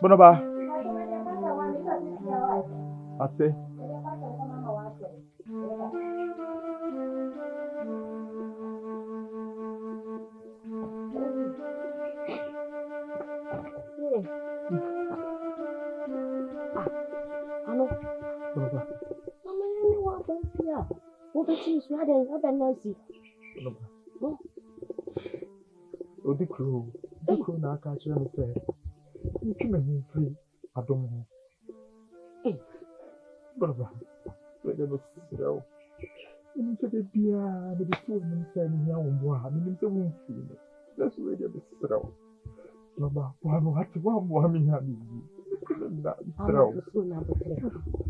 Bonoba. Ate. Hello. Bonoba. Mama, you want to see her? What is she sweating? I've been noisy. Bonoba. Odikru na aka chere me say. Nti me hin free adom ho. Bonoba. We dey no sell. Ni se bia na bi so ni se ni ya wo bo ha. Ni se wo free. That's where dey sell. Bonoba, wa no hati wa mo mi ha ni. Na sell.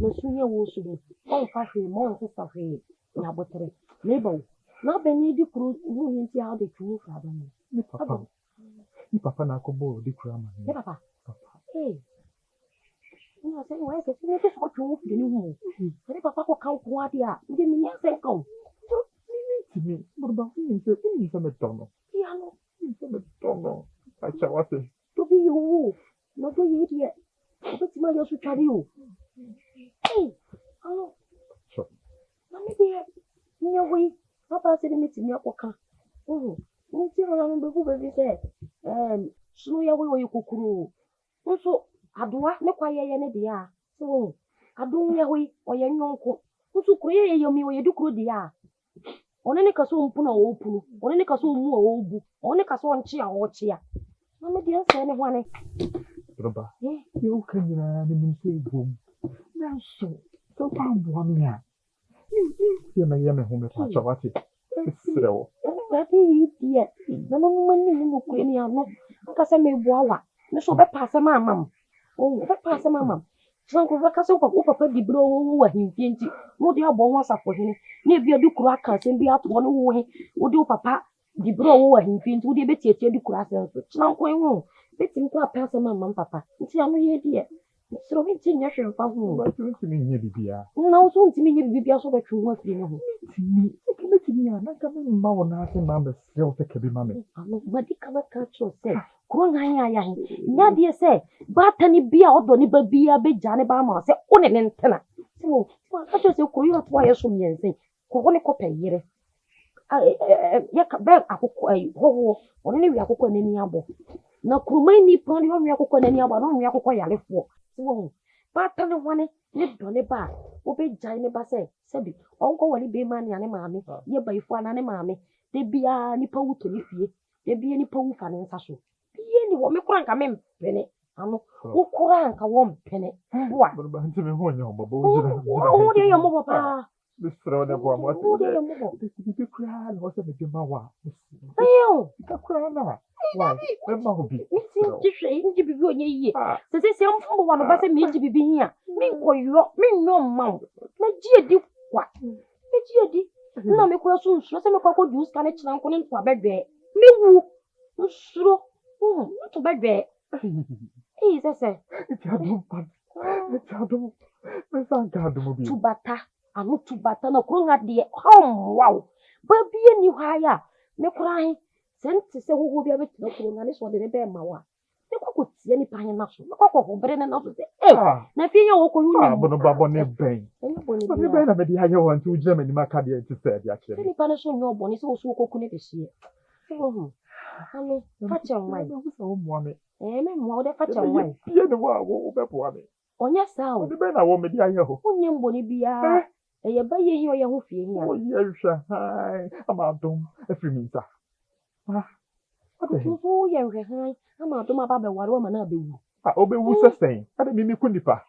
No sunya wo su. On fa hwe mo nso sa hwe na botere. Neighbor. Na be ni di kru wo ni ti ha de twu fra do ni. Ni papa na akobo Odikru ama ni. Papa. Hey. Ni ase ni wa se ni ti so twu fi ni hu. Ni papa ko kan ko ade a. Ndi ni nse kan. Timi, Bonoba, ni se me tono. Ya no. Ni se me tono. Acha wa se. To be you. No do ye die. Obi ti ma yo su tware o. Hey. Hello. Sure. Na me die. Ni we. Papa se ni ti mi akoka. Nti ho na mbebu bebi se sunu ya we kokuru. Nso adoa ne kwa ye ne de a. So adon ya we oye nyonko. Nso kuro ye yomi we dukuro de a. One ne kaso mpu na wo punu. One ne kaso mu wo bu. One kaso nchi a wo chi a. Na me de se ne ho ne. Bonoba. Yo kanyina ni nimse bom. Na so pa bo mi a. Ye me ho me pa chawati. Srewo. Baby idiot. Na no mani mu ko ni ano. Aka se me bo awa. Me so be pass ma mam. Oh, be pass ma mam. Sanko be ka se ko papa di bro wo wa himfie nti. Mo de abo ho asafo hene. Na bia dukuru aka se bia to no wo he. Wo de papa di bro wo wa himfie nti wo de be tietie dukuru ase so. Sanko enwo. Be tim ko pass ma mam papa. Nti ano ye die. So we tin ya hwe fa ho. Ba tu ntimi nye bibia. Na wo so ntimi nye bibia so be twu ho afiri ne ho. Timi ya na ka me ma wo na ase ma be sel te ke bi ma me. Ano madi kama ka cho se. Kuro ngan ya he. Nya de se ba tani bia odo ni ba bia be jane ba ma se one ne ntena. So ka cho se kuro yo to aye so miense. Ko ne ko peyire. Ya ka be akoko ho one ne wi akoko ne ni abo. Na kurumai ni pon yo wi akoko ne ni abo na wi akoko yalefo. So ba tani wane ne do ne ba obe jai ne ba se sebi onko wali be man ya ne maame ye ba ifu ana ne maame de bia ni pa wuto ni fie de bia ni pa wu fa ne nsa so bia ni wo me kura nka me mpene ano wo kura nka wo mpene mboa Bonoba ntimi ho nya obobo wo jira. O de ye mo papa Srewo ne bo mo. o de ye mo Bi kura na wo se me de ma wa. ayo Ka kura na. Why? Me ma ho bi. ti hwe nji bibi onye yie se mfumbo wa no ba se me nji bibi hia me nkoyo me nyo ma na ji edi kwa me ji edi na me kura so nsuro se me kwa ko juice ka ne kina nko ne nto abedwe me wu nsuro nto bedwe se Ti adum pa. Ti adum. Me san ka adum bi. tubata na kuro nga de wow ba bie ni haya me kura he senti se wo bia betina kuro nga ne so de ne be ma wa ne kwako tie ni pan na so ne kwako ho bere ne na so se na fi nya wo ko hu ni Bonoba bone ben. Bone ben na me di haye wan ti u jira me ni maka de ti se dia kire. Ni pa ne so nyo bo ni se wo so ko ku ne de hie Halo, facha nwai. So mo me. Me mo de facha nwai. Ye ne wo be bo ame. Onya sa o. Bone ben na wo me di haye ho. Onye mbo ni bia. Ye ba ye hi o ye ho fie hi a. O ye hwa hai. Ama dom afri mi nta. So ye hwe hai. Ama dom aba be ware o ma na be wu. Obe wu sesen. Ade mimi ku nipa.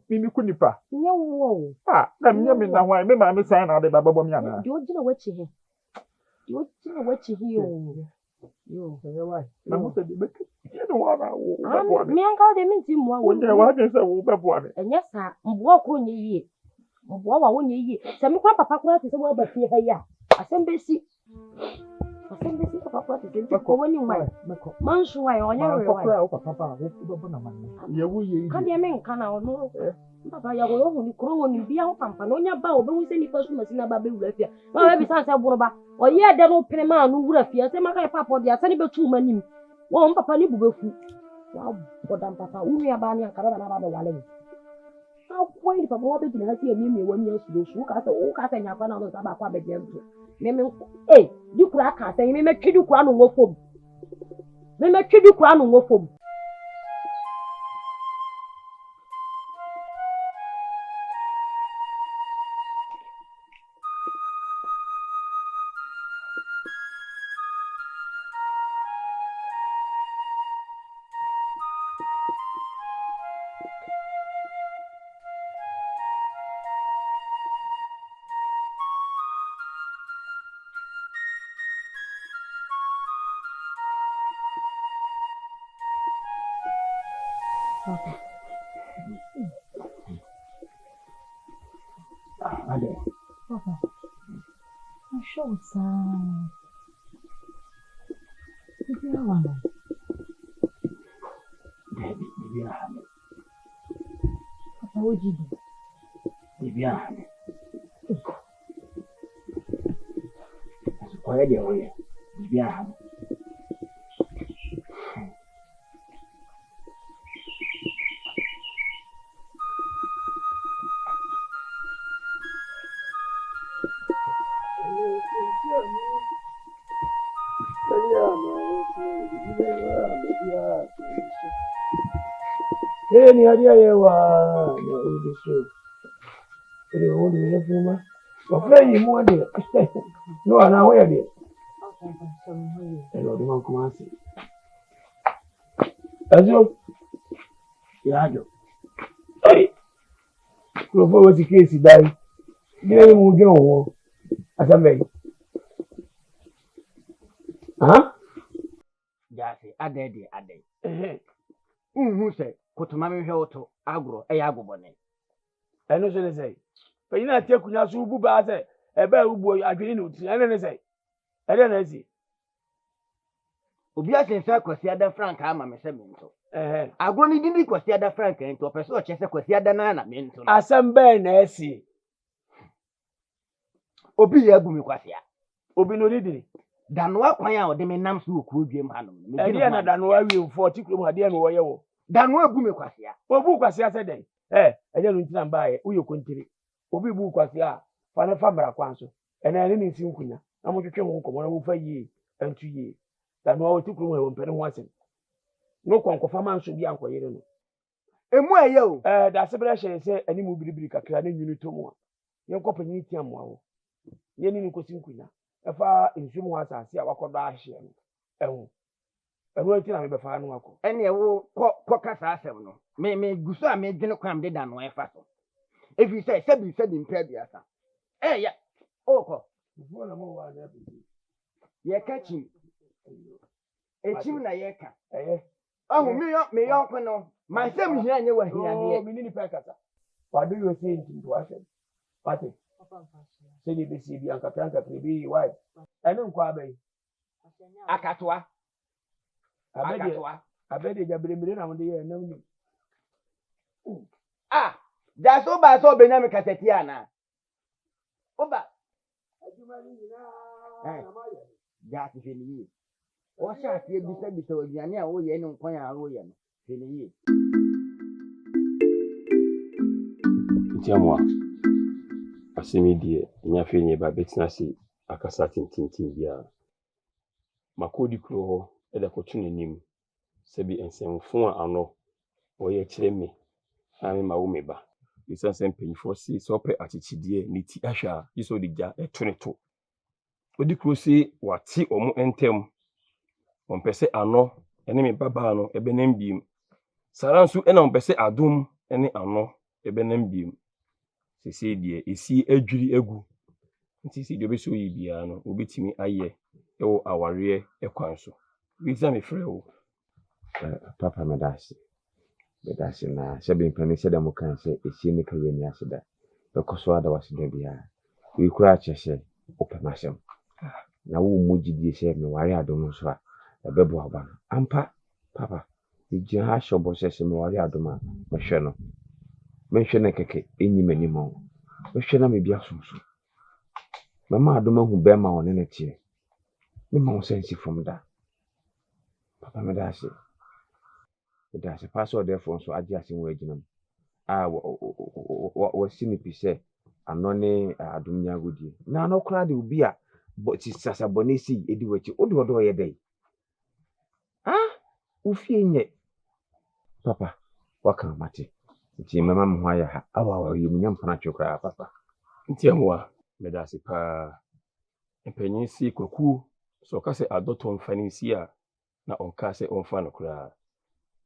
Mimi ku nipa. Nye wo. Na me me na hwan me ma me san na ade baba bom ya na. Di ogina wachi he. Yo. Why? Na mo se de be. Ye no wa na wo be bo ame. Me anka de minti mo a wo. Wo wa de se wo be bo ame. Enye sa mbo akro nye yie. Mbo wa wo nye yie. Se me kwa papa kura te se wo ba fie ha ya. Asembesi papa kura te se ko woni mai. Mansu wa onye we wa. Papa wo be bo na man. Ye wo ye. Ka de me nka na ono. Papa ya wo hu ni kuro woni bia ho pampa na onya ba obehu se nipa su masina ba be wura fia. Ma be san se buru ba. Oye de no pene ma no wura fia se maka papa de ase ni betu manim. Wo papa ni bubefu. Wow, Bodam Papa, we are banning a Carabana Wale. How quite if a boy didn't have me 1 year to do, who got all cat and Yapana was about Papa Gentle. Hey, you crack us, and you make you crown on foam. They make you crown on foam. Papa, I'm sure it's Papa, what you do? Any idea you are the show? But you won't be a woman. But playing you more dear. No, I'm aware of it. Hello, the one come and see. As you, Yajo. Hey, Clover was the case he died. Then you will go as a man. Huh? Jase, ade. Who say, Kotomami Hoto, Agro, Ayabone. I know what they say. But you not take Kunasu Buba, a bear boy, I didn't know. I don't say. I don't see. Obias in Sarkosia Frank, I'm a Messamento. Agro didn't Cosia Frank into a person, Chesacosia Nana Minto. As some bear, Nessie. Obia Bumiquasia. Obino did. Dan what choir the men names who could be Hanum. Diana than why we 40 kilometres away. Dan what Bumiquasia. Well, book was yesterday. I don't buy it. We country. Obi book was ya. Fana Famara Quanso. And I didn't see Kuna. I'm going to come home for ye and 2 years. That no took room on Penny Watson. No concofaman should be uncle. And where you? That's a blessing, say, any movie brick, a clan unit to more. Your company, Tiamo. Yenny Cosincuna. If I in some was I see our Kodashi. And waiting on the Fano. And you will caucus assem. May Gusa made dinner cram dead than my fashion. If you say, said in Prebiasa. Eh, yeah. Oh, you're catching. A chimney yeka. Oh, me uncle no. My son here, you were here. Mini Pacata. What do you think to us? Patti. Say the BC, Bianca Franca, be wife. I don't quite. Akatua. I bet you have been on the air. No, ah, that's so bad. So Benjamin Catetiana. Oba. That's if you or shall you be said before Yania or Yen Poya Royan? Tiamwa. Asimi die nyafe nye ba betina si akasa tintintin bia. Makodi kro ho e da kotu nanim. Sebi ensemfo a ano oye kire me. Ami ma wo me ba. Isa sempanyfo si so pe achichidie ni ti ahwa iso digya etoneto. Odi kro si wati omo entem. Ompese ano ene me baba no ebenem biem. Saransu ena ompese adum ene ano ebenem biem. Sisi die esi adwiri egu. Nti si dobe so yibia no obetimi aye ewo aware ekwan so. Wiza me frɛ wo. Papa medasi. Medasi na sebe mpani sede mo kan se esi ni kaye ni aseda. Bekoso ada waseda bia. Wi kura kyehye opemasem. Na wo mogidie se me ware adom so a ebebo aba. Ampa papa ejin ha shobo se me ware adom a mehwe no. Mehwe na keke enyi manimo. Mehwe na me bia sonso. Mama adom ahu be ma woni na tie. Me ma wo sense from that. Papa medasi. that's a password there for so adjusting waginum. Ah, what sinipi say, and no name Adunya Woody. Now, no crowd will be a but it's Sasa Bonisi, Ediwich, Odo a day. Ah, Ufi, Papa, what can Matty? Jim, Mamma, why are you, young Panacho cry, Papa? Ntiamwa medase pa empanyin si kwaku so ka se adoto mfani si a na onka se onfa no kura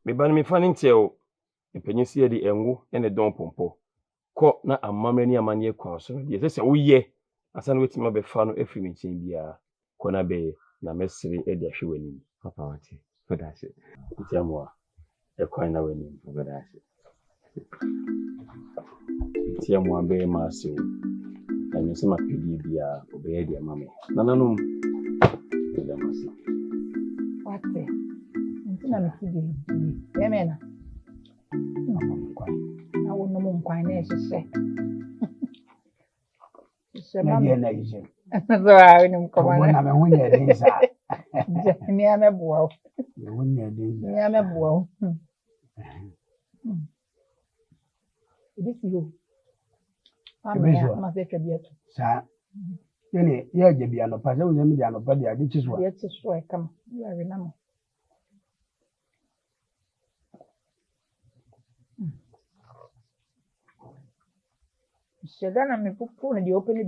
me ba no me fani ntiao empanyin si di enwo ene don pompo ko na amamani amane kwa so no de se woye asa no wetima be fa no efiri nchen bia ko na be na mesiri e de ahwe wani Papa, what medase? ntiamwa e kwa na wani Medase. ntiamwa be ma se na nyesema pidi bia obeye de mame nananum de masi Wate. Ntina mfidi. Yemena. Na wono mu nkwan na ehyehyɛ. Na ye na yise. So a ni mkoma Wona na. me ho nya den sa. Ni ameboa wo. Me ho nya den Ni sa. ameboa wo. Ibisi yo. Ebisi Ma se twa bieto. Sa. Yene ye je bia no pa se wo me dia no pa dia de chiso. Ye ti so e kama. You are na mo. Sheda na me pupu na di open bi.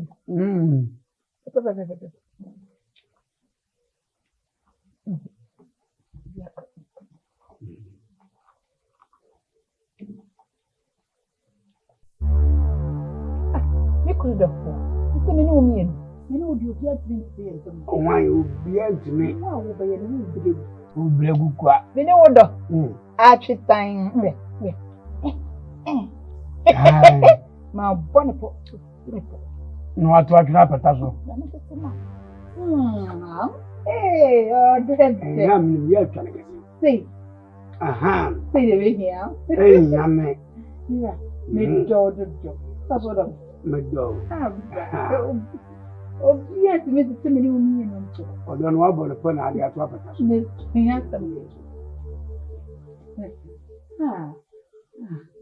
Pepe. Me could have for. It's a menu mean. You know, you get me there. Owan yo bia ntime. Wow, but you need to do. O bregu kwa. Me know what? Archie time. My bonnet. No atu atwa pata so. Hey, dread. Ya me ye atwa ne kesi. See, Aha. see the way here. Eh ya me. Yeah, me do. That's what I'm. Me do. Oh, yes, Mr. Timmy, you mean. Odo no abo le pona ade atwa pata so. Miss Handsome.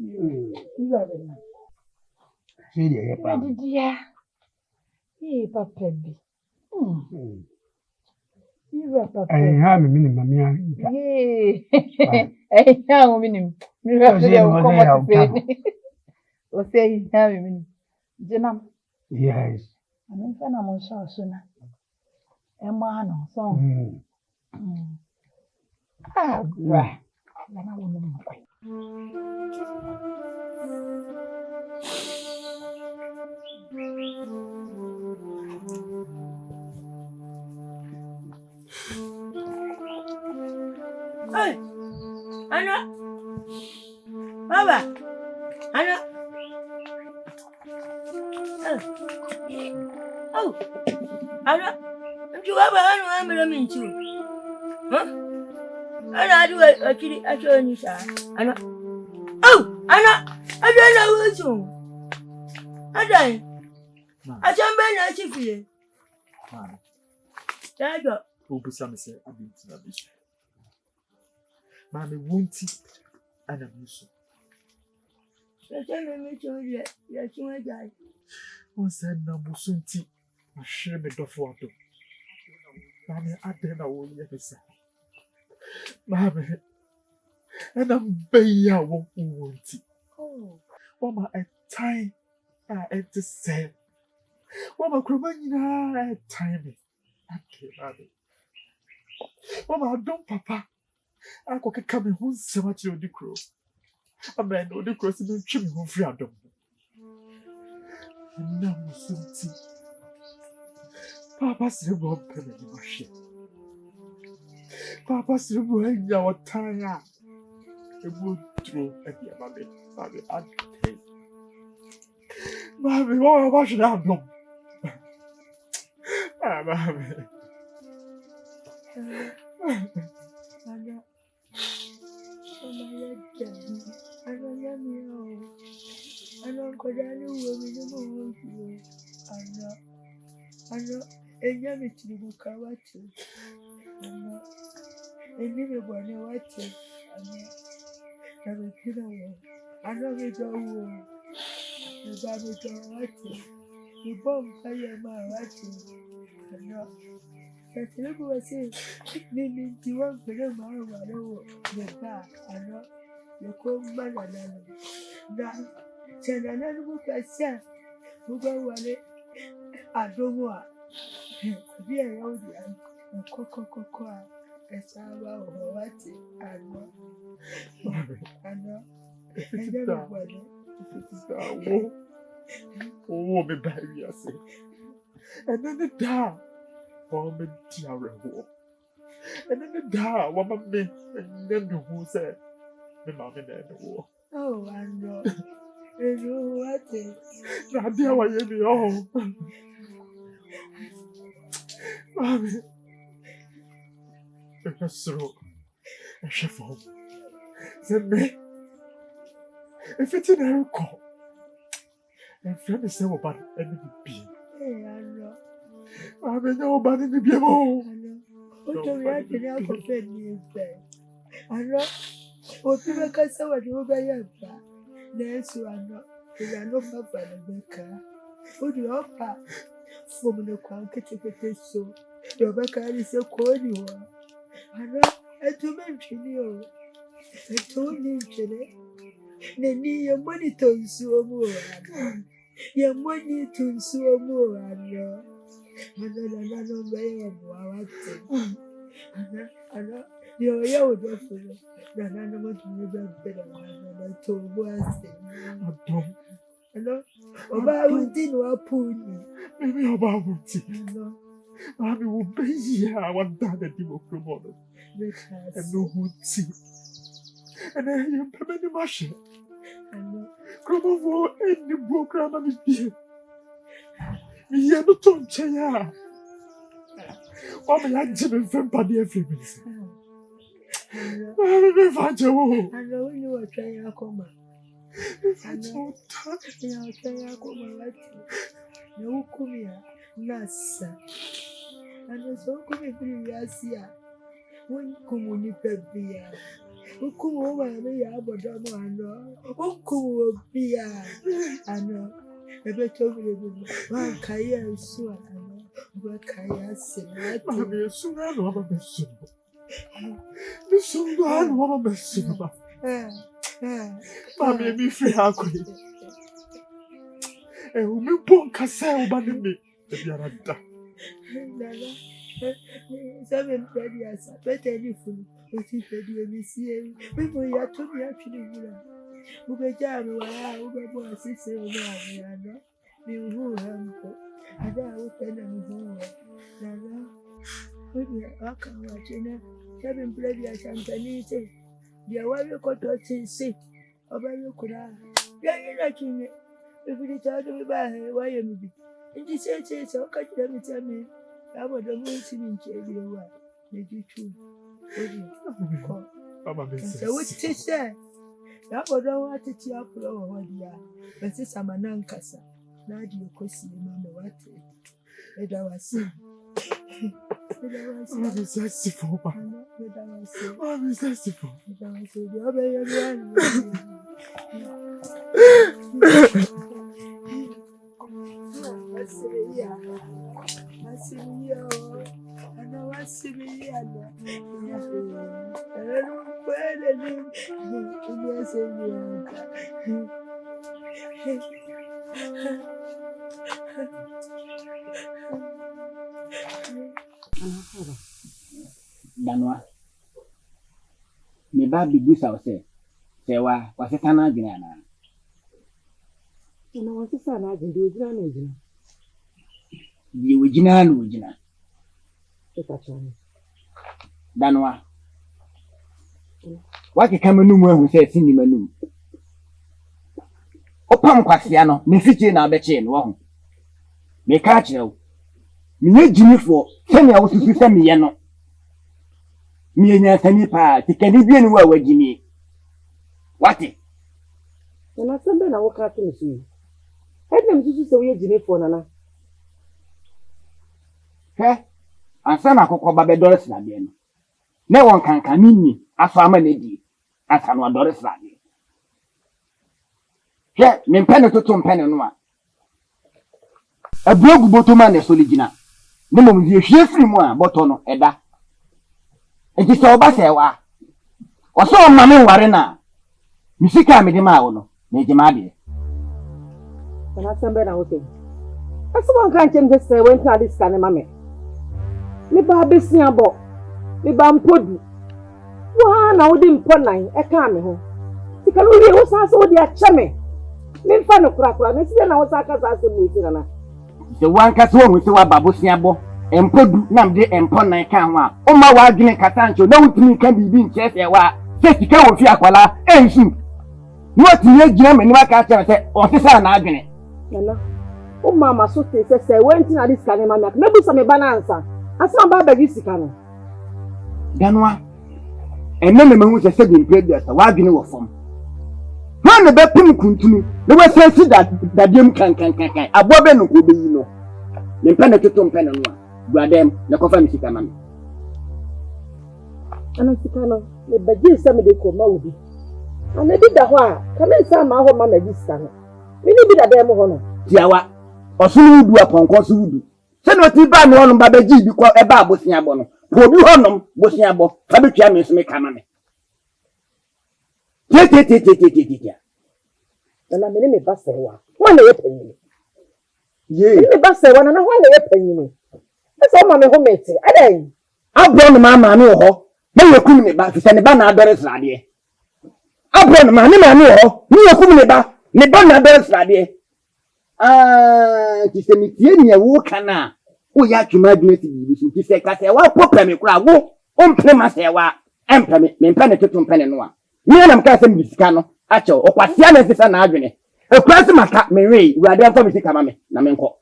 You are it now. Se de ye pa. Dear. Hey, Papa. You are Papa. Eh ha me ni mami a. Hey, hey, how many? You have to come to o say, how many? Jenam. Yes. I mean, when I'm on so soon. Emma, no, so. Right. Then I will know. Hey, Anna, Baba, Anna. Oh, Anna, you have a man too. Huh? Anna, do actually, I show you, sir. Anna. Oh, Anna, I don't know who's you. I die. I can't bear that if you. Dad, Who be some say I didn't know this. Mammy won't it and I'm used. I tell me to you, you die. One said no musunti. I share me do for them. Mammy, I don't know what you say. Mammy, and I'm beya won't want it. Oh, Mama, a time I to say. Mama, Cromania, a time. Okay, Mammy. Mama, don't papa. I could come in who's so much on the crow. A man on the cross in chimney of freedom. And now, Musunti. Papa's the one penny machine. Papa's the one your tire. A wood through at your mammy. Mammy, I'll take. Mammy, what should I have done? Mammy. I'm a killer. I know it's all war. The Bible don't watch it. You both say you're my watching. I'm not. But look what I say. Meaning you want to know my one. The back. I'm not. You come back and now. Send another book I said. Who go away? I don't want. Dear old man. Coco. It's our watching. I'm not. I'm not. Everybody. Oh, me baby, I say. And then the da, woman, tiara, and then the da, woman, me, and then the who said, the mamma and the war. Oh, I know. And you what it? Not dear, why you be all. Mammy, it's so. A chiffon. Send me. If it's in a call. And friend is so bad and be. I know. I mean, nobody be able. What do we have to now confess me? I know. What people can say what you buy up. There's one. We are not for the baker. What do you offer? From the quantity so. Your baker is so cold. I know. I told you. I told you. Nani your money to so more. Your money to so more. I know very well. I know you're your daughter. Then I know what you better one. I told you. I know. About what pony. Maybe about what I know. I will be here. I want that you will promote. And no good tea. And I am permanent machine. Come over and the program of the year. No tongue chair. Oh, my Jimmy from Paddy every minute. I know you are trying to come. I know you are trying to come. No, come here. Nasa. And so come every year. When come on, you can be. Come over and you have a drama. Oh, come here. I know. I better one career soon. What career say? I'm a soon. I know I'm a soon. The soon I know I'm a soon. I may be free. How could it? And we won't cassette about me. If you are not done. 7 years, better anything. What if you miss you? People, you are to me actually. Who be jam, who be boy, sister, and you who have. I don't open them home. Nana, with me, I can't watch you. 7 years, and the away you got to see. About you could have. You're not in it. If you tell me by why you be. And you say, so catch them and tell me. I would have moved in Chevy. Did you too? So what's this there? That would know what it's your flow, what you are. But it's a manancasa. Now do you could see Mamma what it was. I'm zestful. I'm zestful. Danwa. Me ba bigusa ose. Sewa wasetana adwene ana. Na wasesa na agye de ogina na ogina. Ye ogina na ogina. Ekachane. Danwa. Wake kamanu mu ahu se sini manum. Opam kwasia no me fiche na abeche no ho. Me ka kirew. Me gyinifo semia wo susu semiye no. Me nya sani pa tikani bi eni wa wagini. Wate? Na sembe na woka te nsu. Edem susu se wo gyinifo nana. He? Ansa na kokko ba be dores na de no. Ne won kankan ni aso ama na di. Asa no dores na de. hwɛ me mpɛne toto mpɛne no a abuagu bɔtɔ ma na so legina ne mom die hwie firi mu a bɔtɔ no ɛda enti sɛ ɔba sɛ wa ɔsɛ ɔma me nware na me sika me de ma wo no na ejima de Kana sambe na wote. Asa wan kan chem se went na this kan mame. Me ba besia bo. Me ba mpodu. Wa na wo di mpo nan e ka me ho. Sika no wi wo sa so wo di a cheme. Me mfa no kura na si na wo sa ka sa se mu iti na. Se wan ka so wo se wa babosia bo. Empodu na mde empo nan ka ho a. O ma wa adwene kasa ncho na wutumi ka bibi nche se wa. Se sika wo fi akwala ensu. No tiye gina me ni wa ka chere se o se sa na adwene. Nana, o mama so say went na this kan mama. Maybe some bananza. Asa ba bagi sika no. Ganwa. Enne me hu se bi previous wa adwene wo fom. Ha ne be pim kuntunu. Ne we say si da dem kan. Abo be no ko be yi no. Me mpene toto mpene no a. Buadem ne ko fa mi sika mama. Ana sika no, me bagi se me de ko ma obi. Ana bi da ho a, ka me sa ma ho mama gi sika no. Mini bi da dem ho no. Tiawa. Osunu wudu aponko so wudu. Se no ti ba me hono ba beji bi ko e ba abosia bo no. Po bi honom bosia bo. Fa betwa me so me kama me. Ti. Na me me ba se wa. Ho na ye panyin. Ye. Me ba se wa na ho na ye panyin. E so ma me ho meti. Adai. Abro no mama me ho. Na ye kum ne ba fi se ne ba na adore srade. Abro no mama me ho. Ni ye kum ne ba. Ne ba na adore srade. Ti se mi tie ne wo kana. Wo ya twuma adwene ti bi so ti se ka se wa popɛ me kura wo. O mpre ma se wa. Empɛ me mpɛ ne toto mpɛ ne no a. Me na mka se mi sika no. Acho okwasia na sisa na adwene. Ekura se maka me we urade amfa me sika ma me na me nko.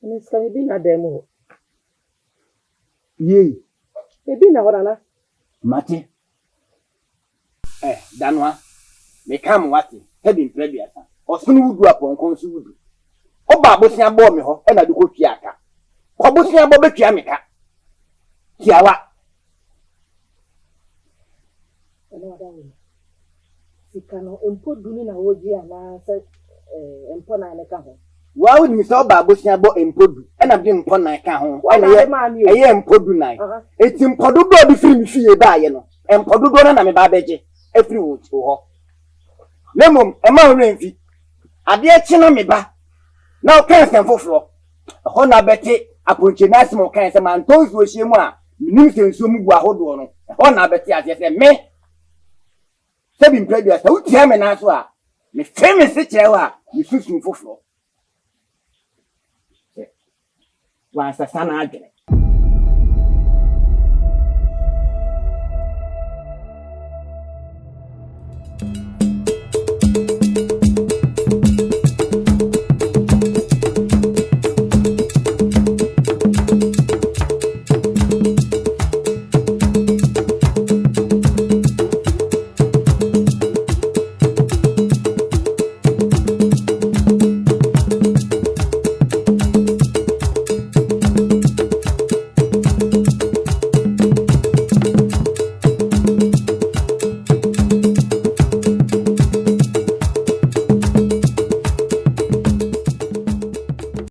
Ni ska bi na dem ho. Ye. E bi na ho na. Mate. Danwa. Me kam wate. Hebi mpre biasa. Osunu wudu aponko so wudu. Oba abosia bo me ho e na de ko twa aka. Obosia bo betwa me ka. Tiawa. Sikano empo duni na woji ana se empo na ne ka ho. Wa wo ni so ba abosia bo empodu e na de mpo na ka ho. Eye empodu na. Eti mpodu do bi firi mi fie ba ye no. Empodu do na me ba beje. Efiri wo ho. Lemom e ma wure mfi. Ade echi no me ba. Na o kan sen foforo. Ho na beti aponche na asem o kan se man tonzu o hie mu a nim se nsuo mu gu ahodo no. Ho na beti ase se me Sebi mpredua sa utia me na so a me fe me se kire wa me susu foforo. Wa sa sana adwene.